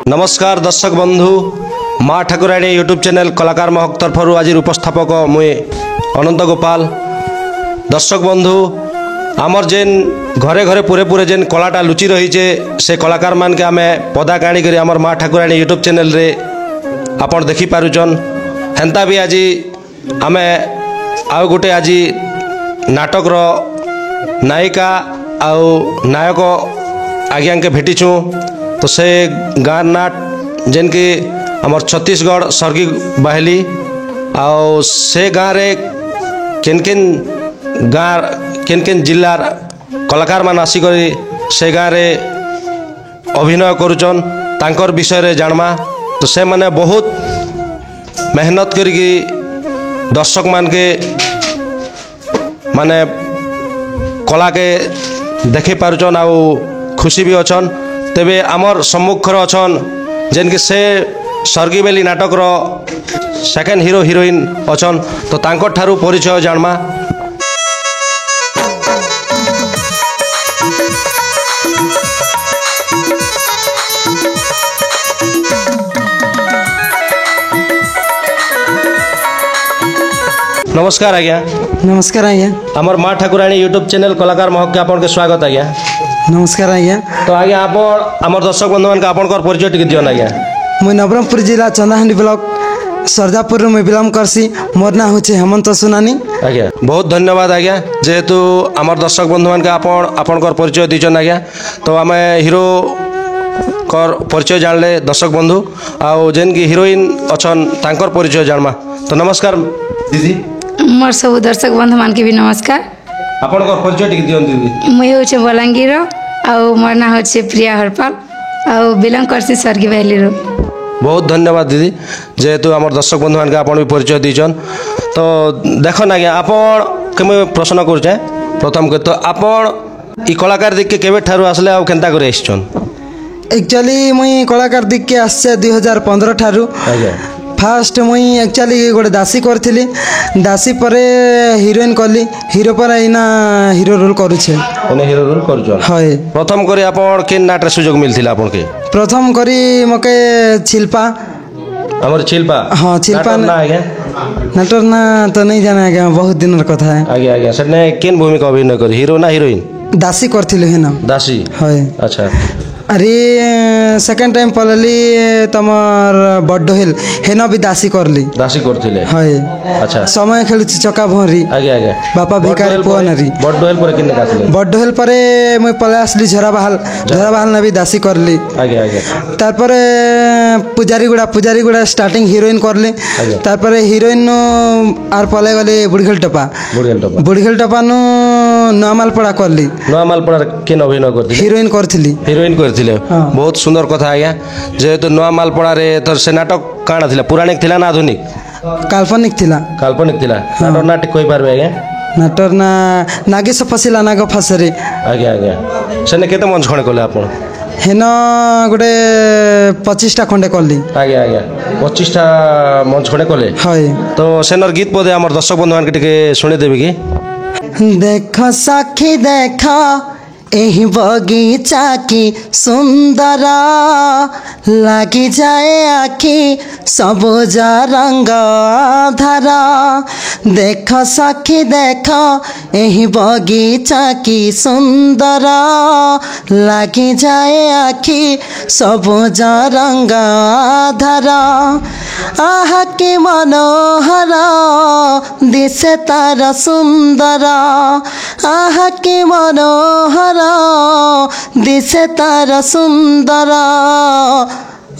नमस्कार दर्शक बंधु माँ ठाकुराणी यूट्यूब चैनल कलाकार महक तरफर आज उपस्थापक मुई अनंत गोपाल। दर्शक बंधु आमर जेन घरे घरे पूरे पूरे जेन कलाटा लुचि रही से कलाकार मान के आमे पदा काणी करी आमर माँ ठाकुराणी यूट्यूब चैनल रे आपन देखि पारुचन। हेन्ता भी आज आमे आउ गोटे आज नाटक रो नायिका आउ नायक आज्ञा के भेटिछूँ। तो से गाँ नाट जेन कि आमर छत्तीसगढ़ सर्गी बाहली आउ से गाँव रे केन केन जिलार कलाकार मान आसिक से गाँव रे अभिनय करुचन तांकर विषय रे जानमा। तो से माने बहुत मेहनत करके दर्शक मान के माने कला के देखि पारुचन आउ खुशी भी अछन। तेबे आमर सम्मुखर अछन जेन कि से सर्गी बेली नाटक रो सेकेंड हीरो हीरोइन अछन। तो तांकर ठारू परिचय जानमा। नमस्कार आज्ञा। नमस्कार आज्ञा। आमर माँ ठाकुराणी यूट्यूब चैनल कलाकार महक के आपन के स्वागत आज्ञा। नमस्कार आज्ञा। तो आज्ञा आप आमर दर्शक बंधु मान आपन परिचय टिके दियन आज्ञा। मुई नवरंगपुर जिला चंदाहांडी ब्लॉक सरजापुर में बिलॉन्ग करसी। मोर ना होचे हेमंत सुनानी आज्ञा। बहुत धन्यवाद आज्ञा जेहेतु आमर दर्शक बंधु मान आपन परिचय दीचन आज्ञा। तो आमे हीरो कर परिचय जानले दर्शक बंधु आउ जेन की हीरोइन अछन तांकर परिचय जानमा। तो नमस्कार दीदी। मोर सब दर्शक बंधु मान के भी नमस्कार। आपन परिचय टिके दियन दीदी। मुई होचे बलांगीर आउ मोर ना होचे प्रिया हरपाल आउ बिलॉन्ग करसी सर्गी बाहली रो। बहुत धन्यवाद दीदी जेहेतु आमर दर्शक बंधु मान आपन भी परिचय दीचन। तो देखन आज्ञा आपन के मैं प्रश्न करूचे प्रथम के तो आपन ई कलाकार दिख के केबे ठारू आसले आ केनता करे आइछन? एक्चुअली मुई कलाकार दिख के आसे 2015 ठारू। आज्ञा। फास्ट मुई एक्चुअली गोटे दासी करथिली। दासी परे हीरोइन करली। हीरो पर आइना हीरो रोल करूछे। ओने हीरो रोल करूछन। हाय। प्रथम करे आपन केन नाटक सुयोग मिलथिला आपन के? प्रथम करी मके छिलपा। हमर छिलपा। हां छिलपा ना आज्ञा। नाटक ना तो नहीं जाना आज्ञा बहुत दिन कथा है। आज्ञा आज्ञा सेने केन भूमिका अभिनय करी हीरो ना हीरोइन? दासी करथिले है ना। दासी। हाय। अच्छा। अरे सेकेंड टाइम पलली तमर बड्डो हिल हेन भी दासी करली। दासी करथिले। हाय। अच्छा। समय खेल चका भरी। आगे आगे। बापा भिखारी पुआ नरी। बड्डो हिल पर किन्ने कासले? बड्डो हिल परे मैं पले आसली झरा बहाल ने भी दासी करली। आगे आगे। तारपरे पुजारी गुड़ा स्टार्टिंग हीरोइन करली। तारपरे हीरोइन नो आर पले गले बुढ़िगल टपा नो नमालपड़ा करली। नमालपड़ा केन अभिनय करथिले? हीरोइन करथिले। बहुत सुंदर कथा आज्ञा जेहेतु नवा मालपड़ा रे तो से नाटक काଣା थिला पुराणिक थिला ना आधुनिक? काल्पनिक थिला। नाटक नाटक कोई पारबे आज्ञा? नाटक ना नागेश फसिला नाग फसरे। आज्ञा आज्ञा। सेने केते मंच खणे कोले आपण? हेन गोटे 25टा खंडे करली। आज्ञा आज्ञा। 25टा मंच खणे कोले। हाय। तो सेनर गीत पदे हमर दर्शक बंधु मान के टिके सुने देबे की? देखो साखी देखो एही बगीचा की सुंदर लगी जाए आखि सबुज रंग धारा। देख सखी देख एही बगीचा की सुंदर लगी जाए आखि सबुज रंग धारा। आह के मनोहर दिसे तार सुंदर। आह के मनोहर दिसे तार सुंदर।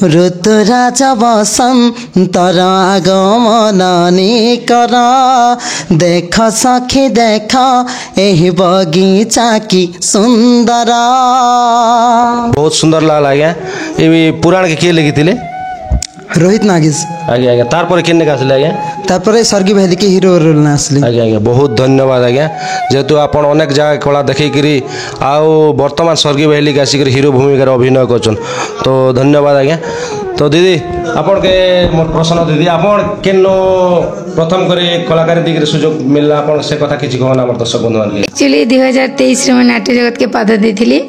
ऋतुराज बसंतर आगमन निकर। देख सखी देख एही बगीचा की सुंदर। बहुत सुंदर लागला आज्ञा। ये पुराण के किए लिखिथिले? रोहित नागेश। आज्ञा आज्ञा। तारपर केन्ने कासले आज्ञा? तारपर सर्गी बाहली के हीरो रोल ना आसली। आज्ञा आज्ञा। बहुत धन्यवाद आज्ञा जेहेतु आपण अनेक जगह कला देखिकी आउ वर्तमान सर्गी बाहली के आसिक हीरो भूमिका अभिनय करछन। तो धन्यवाद आज्ञा। तो दीदी आपण के मोर प्रश्न दीदी आपण केनो प्रथम करे कलाकारी दिगरे सुयोग मिलला आपण से कथा किछि कहना हमर दर्शक बंधु मान के? एक्चुअली 2023 रे मैं नाट्य जगत के पाद देथिली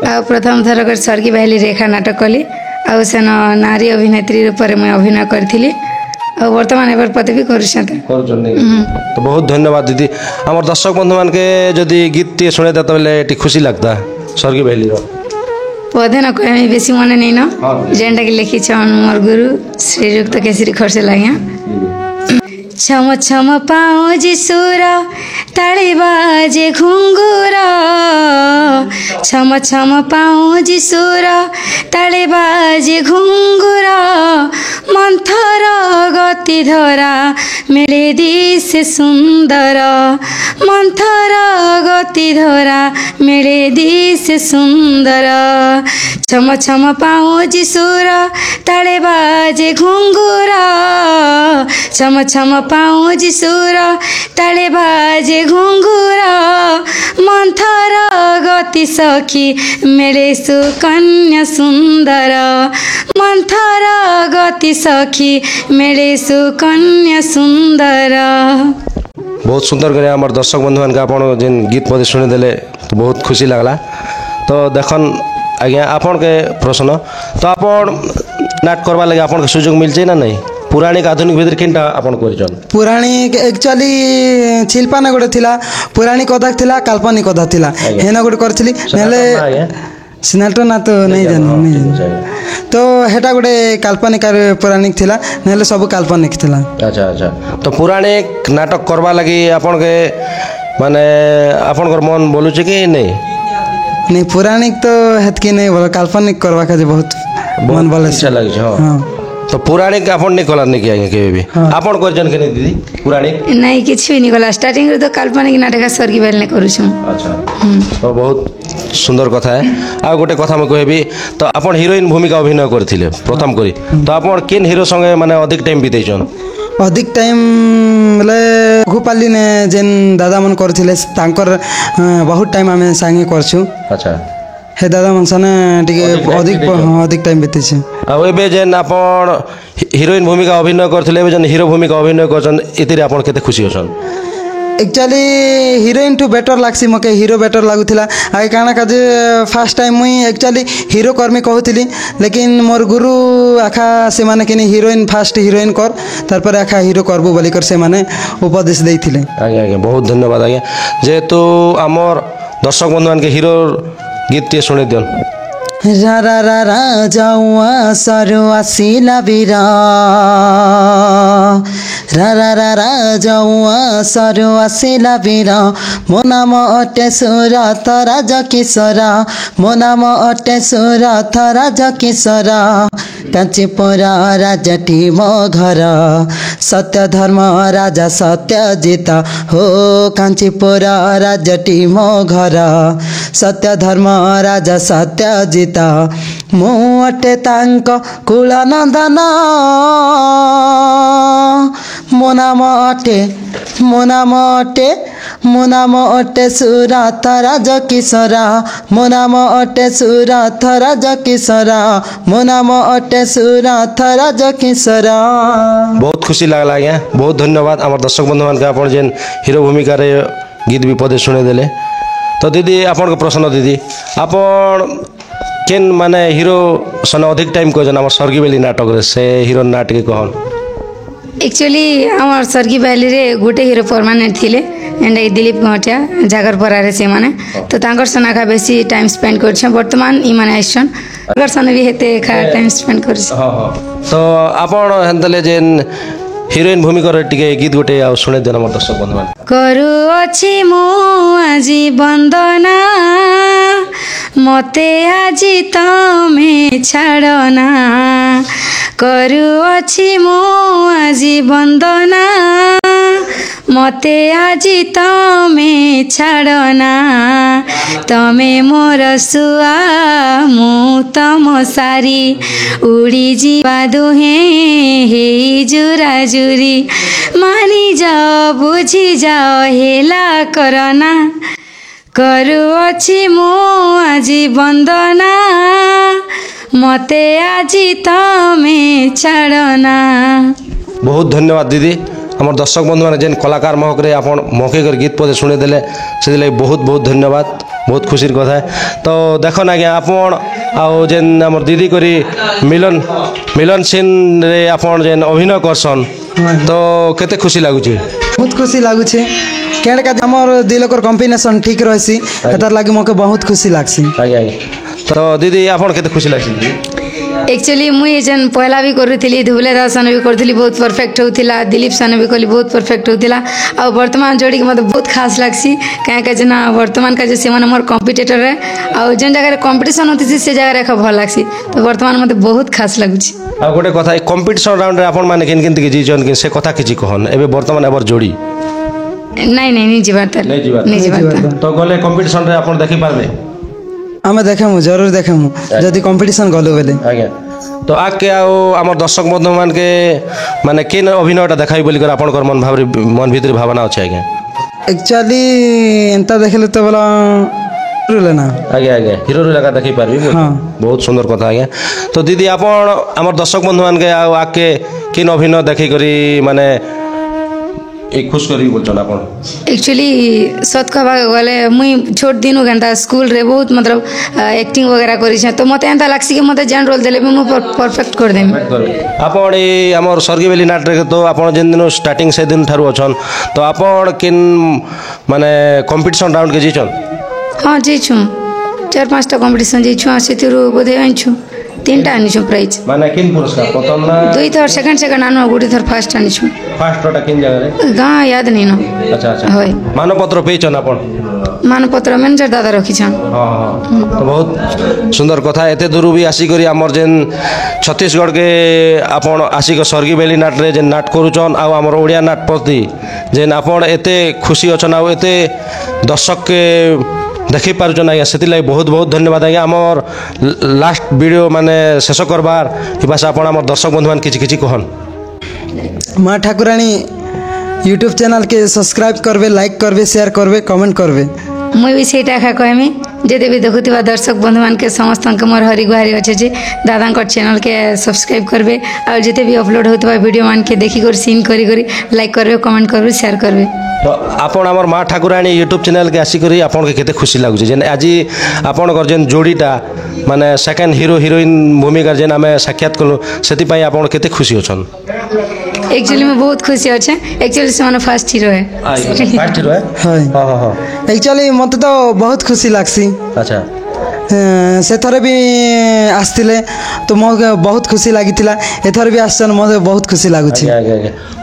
आ प्रथम थर कर सर्गी बाहली रेखा नाटक कली ଆଉ ସେନ ନାରୀ ଅଭିନେତ୍ରୀ ରୂପରେ ମୁଁ ଅଭିନୟ କରିଥିଲି ଆଉ ବର୍ତ୍ତମାନ ଏবার ପଦେ ବି କରୁଛନ୍ତି तो बहुत धन्यवाद दीदी आम दर्शक बंधु मान के जदि गीत टे शुणे देता बेले टी खुशी लगता स्वर्गीय बहली पदे न कहे बेसी मन नहीं न जेनटा कि लिखी मोर गुरु श्रीयुक्त केसरी खरसेल आज्ञा छम छम पाँच सुर ताले बाजे घुंगुर छम छम पाँच सुर ताले बाजे घुंगुर मंथर गति धरा मेले दिशे सुंदर मंथर गति धरा मेले दिशे सुंदर छम छम पाँच सुर ताले बाजे घुंगुर छम छम पाँच सुर ताले बाजे घुंगुर मंथर गति सखी मेरे सुकन्या सुंदर मंथर गति सखी मेरे सुकन्या सुंदर बहुत सुंदर करे आम दर्शक बंधु मान आप जेन गीत पदे शुणीदे तो बहुत खुशी लगला तो देखन आज्ञा आपन के प्रश्न तो आपन नाट करवा लगे आपन के सुযোগ मिलছে ना नहीं पुराणिक आधुनिक भितर केनटा आपन करिछन पुराणिक एक्चुअली शिल्पाना गोटे थिला पुराणिक कथा थिला काल्पनिक कथा थिला हेना गोटे करथिली नेले सिनाल्टो ना तो नहीं जान तो हेटा गोटे काल्पनिक पुराणिक थिला नेले सब काल्पनिक थिला अच्छा अच्छा तो पुराणिक नाटक करवा लगी आपन के माने आपन कर मन बोलुचे कि नहीं पुराणिक तो हेतकी नहीं बोल काल्पनिक करवा का बहुत मन बोले अच्छा लगे हां तो पुराणिक आपन नहीं कला नहीं किया केबे भी आपन करजन के दीदी पुराणिक नहीं किछ भी नहीं गला स्टार्टिंग रे तो काल्पनिक नाटक स्वर्गीय बेल ने करू छु अच्छा तो बहुत सुंदर कथा है आ गोटे कथा मैं कहबी तो आपन हीरोइन भूमिका अभिनय करथिले प्रथम करी तो आपन केन हीरो संगे माने अधिक टाइम बितेछन अधिक टाइम बोले गोपाली ने जेन दादा मन करथिले तांकर बहुत टाइम आमे संगे करछु अच्छा हे दादा मन सने टिके अधिक टाइम बितेछे आ एबे जेन आपन हीरोइन भूमिका अभिनय करथिले एबे जेन हीरो भूमिका अभिनय करछन इतिरे आपन केते खुशी होछन एक्चुअली हीरोइन टू बेटर लागसी मके हीरो बेटर लागुथिला आगे काना का जे फर्स्ट टाइम मुई एक्चुअली हीरो कर्मी कहूथिली लेकिन मोर गुरु आखा से माने कि हीरोइन फर्स्ट हीरोइन कर तार पर आखा हीरो करबो बोली कर से माने उपदेश देथिले आगे आगे बहुत धन्यवाद आगे जेहेतु आमर दर्शक बंधु मान के हीरो गीत टे सुने दियन रा रा रा रा जाऊआ सरो आसिला बिरा रा रा रा रा जाऊआ सरो आसिला बिरा मो नाम अटे सुरथ राज किशोरा मो नाम अटे सुरथ राज किशोरा कांचीपुरा राजटी मो घर सत्य धर्म राजा सत्यजित हो कांचीपुरा राजटी मो घर सत्य धर्म राजा सत्यजित मु अटे तांक कुलनंदन मो नाम अटे सुरथ राज किशोरा मो नाम अटे सुरथ राज किशोरा मो नाम अटे सुरथ राज किशोरा बहुत खुशी लागला आज्ञा बहुत धन्यवाद आम दर्शक बंधु मान के आपन जेन हीरो भूमिका रे गीत भी पदे शुणे देले तो दीदी आपन के प्रश्न दीदी आपन केन माने हीरो सने अधिक टाइम को जन हमर स्वर्गीय बेली नाटक रे से हीरो नाटक कहन एक्चुअली आम स्वर्गीय बेली रे गोटे हीरो परमानेंट थिले एंड दिलीप घटिया जागर परारे से माने तो तांकर सनाखा बेसी टाइम स्पेंड करछ वर्तमान ई माने आइछन अगर सने भी हेते खा टाइम स्पेंड करछ हां हां तो आपन हंतले जेन हीरोइन भूमिका रे टिके गीत गोटे आ सुने देन हमर दर्शक बंधु मान करू अछि मु आजी वंदना मते आजी तमे छाड़ना करू अछि मु आजी वंदना मते आजी तमे छाड़ना तमे मोर सुआ मु तम सारी उड़ी जीवा दुहे हे जुरा जुरी मानी जाओ बुझी जाओ हेला करना करू अछि मु आजी वंदना मते आजी तमे छाड़ना बहुत धन्यवाद दीदी हमर दर्शक बंधु माने जेन कलाकार महक रे आपन मौके कर गीत पदे सुने देले से बहुत बहुत धन्यवाद। ବହୁତ ଖୁସିର କଥା ତ ଦେଖନ୍ ଆଜ୍ଞା ଆପଣ ଆଉ ଯେନ୍ ଆମର ଦିଦି କରି ମିଲନ ସିନ୍ରେ ଆପଣ ଯେନ୍ ଅଭିନୟ କରସନ୍ ତ କେତେ ଖୁସି ଲାଗୁଛି ବହୁତ ଖୁସି ଲାଗୁଛେ କେଣକା ଆମର ଦୁଇ ଲୋକର କମ୍ବିନେସନ୍ ଠିକ୍ ରହିସି ହେତାର ଲାଗି ମୋତେ ବହୁତ ଖୁସି ଲାଗ୍ସି। ଆଜ୍ଞା ଆଜ୍ଞା ତ ଦିଦି ଆପଣ କେତେ ଖୁସି ଲାଗ୍ସି एक्चुअली मुई जेन पहला भी करूली धुबले दास सन भी करूली बहुत परफेक्ट होता दिलीप सन भी कली बहुत परफेक्ट होता आ वर्तमान जोड़ी के मतलब बहुत खास लगसी कहीं जना वर्तमान का जो से मोर कॉम्पिटिटर है आ जेन जगह कंपटीशन होती से जगह रखा भल लगसी तो वर्तमान मत बहुत खास लगुच। ଆଉ ଗୋଟେ କଥା ଏ କମ୍ପିଟିସନ୍ ରାଉଣ୍ଡରେ ଆପଣମାନେ କେମିତି ଜିତିଛନ୍ କି ସେ କଥା କିଛି କହନ୍ ଏବେ ବର୍ତ୍ତମାନ ଏবার ଯୋଡ଼ି नहीं नहीं नहीं जीवार तार नहीं जीवार ତ ଗଲେ କମ୍ପିଟିସନ୍ରେ ଆପଣ ଦେଖିପାରିବେ ଆମେ ଦେଖେମୁ ଜରୁର ଦେଖେମୁ ଯଦି କମ୍ପିଟିସନ୍ ଗଲୁ ବେଲେ। ଆଜ୍ଞା ତ ଆଗକେ ଆଉ ଆମର ଦର୍ଶକ ବନ୍ଧୁ ମାନକେ ମାନେ କେନ୍ ଅଭିନୟଟା ଦେখাଇ ବୋଲିକରି ଆପଣଙ୍କର ମନ ଭିତରେ ଭାବନା ଅଛି ଆଜ୍ଞା एक्चुअली एंता देखले तो बोला रुले ना ଆଜ୍ଞା ଆଜ୍ଞା ହିରୋର ଜାଗା ଦେଖେଇ ପାରିବି ହଁ। ବହୁତ ସୁନ୍ଦର କଥା ଆଜ୍ଞା ତ ଦିଦି ଆପଣ ଆମର ଦର୍ଶକ ବନ୍ଧୁ ମାନକେ ଆଉ ଆଗକେ କେନ୍ ଅଭିନୟ ଦେଖେଇ କରି ମାନେ ଏ ଖୁସି କରିବି ବୋଲଛନ୍ ଆପଣ एक्चुअली सत कहवा गले मुई छोट दिन घंटा स्कूल रे बहुत मतलब एक्टिंग वगैरह करी तो मत एंता लगसी कि मत जेन रोल देले मु परफेक्ट कर देम। ଆପଣ ଏଇ ଆମର ସ୍ୱର୍ଗୀବେଲି ନାଟରେ ତ ଆପଣ ଯେନ୍ ଦିନ ଷ୍ଟାର୍ଟିଂ ସେ ଦିନ ଠାରୁ ଅଛନ୍ ତ ଆପଣ କେନ୍ ମାନେ କମ୍ପିଟିସନ୍ ରାଉଣ୍ଡକେ ଯାଇଛନ୍ हाँ जीछू 4-5टा कंपटीशन जीछू आ सेतिरु बोधे आनिछु 3टा आनिछु प्राइज ମାନେ କେନ୍ ପୁରସ୍କାର ପ୍ରଥମ ନା 2 थर सेकंड आनो गोटे थर फर्स्ट आनिछु ଫାଷ୍ଟଟା କେନ୍ ଜାଗାରେ गाँ याद नहीं न ଆଚ୍ଛା ଆଚ୍ଛା होय ମାନପତ୍ର পেয়েছନ୍ ଆପଣ मानपत्र मैनेजर दादा रखिछन। ହଁ ହଁ ତ ବହୁତ ସୁନ୍ଦର କଥା ଏତେ ଦୂର ବି ଆସିକରି ଆମର ଯେନ୍ ଛତିଶଗଡ଼କେ ଆପଣ ଆସିକ ସ୍ୱର୍ଗୀବେଲି ନାଟରେ ଯେନ୍ ନାଟ କରୁଛନ୍ ଆଉ ଆମର ଓଡ଼ିଆ ନାଟ ପ୍ରତି ଯେନ୍ ଆପଣ ଏତେ ଖୁସି ଅଛନ୍ ଆଉ ଏତେ ଦର୍ଶକକେ ଦେଖି ପାରୁଛନ୍ ଆଜ୍ଞା ସେଥିଲାଗି ବହୁତ ବହୁତ ଧନ୍ୟବାଦ ଆଜ୍ଞା ଆମର ଲାଷ୍ଟ ଭିଡ଼ିଓ ମାନେ ଶେଷ କରବାର ବାସ ଆପଣ ଆମର ଦର୍ଶକ ବନ୍ଧୁମାନେ କିଛି କିଛି କହନ୍ माँ ठाकुराणी यूट्यूब चैनल के सब्सक्राइब करबे लाइक करबे शेयर करबे कमेंट करबे मुई भी सेटा एका कहमी जदि भी देखुवा दर्शक बंधु मान के समस्त मोर हरि गुहारी अच्छे जे दादा चैनल के सब्सक्राइब करबे और जिते भी अपलोड होता वीडियो मान के देखी कर सीन करी करी लाइक करबे कमेंट करबे शेयर करबे। तो आपण आमर माँ ठाकुराणी यूट्यूब चैनल के आसिक आपन के केते खुशी लगुचे जेन आज आपणकर जेन जोड़ीटा माने सेकेंड हिरो हिरोइन भूमिका जेन आम साक्षात कलु से आपन केते खुशी अछन एक्चुअली मैं बहुत खुशी अच्छे एक्चुअली से माने फर्स्ट हीरो है फर्स्ट हिरो है हाय हां हां हां एक्चुअली मते तो बहुत खुशी लागसी अच्छा से थर भी आसते तो मो बहुत खुशी लगी एथर भी आसन मत बहुत खुशी लगुच।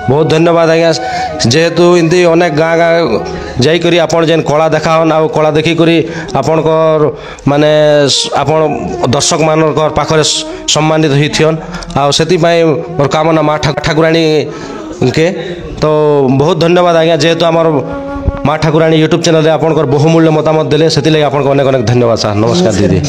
बहुत धन्यवाद आज्ञा जेहेतु इमती अनेक गाँ गाँ जाइकरी आपण जेन कला देखावन आ कला देखिकी आपणकर माने आपण दर्शक मानकर पाखरे सम्मानित होइथियन आ सेतिपई मोर कामना माँ ठाकुराणी के तो बहुत धन्यवाद आज्ञा जेहेतु आमर माँ ठाकुराणी यूट्यूब चैनल आपणकर बहुमूल्य मतामत देले सेति लगी आपनको अनेक अनेक धन्यवाद सर नमस्कार दीदी।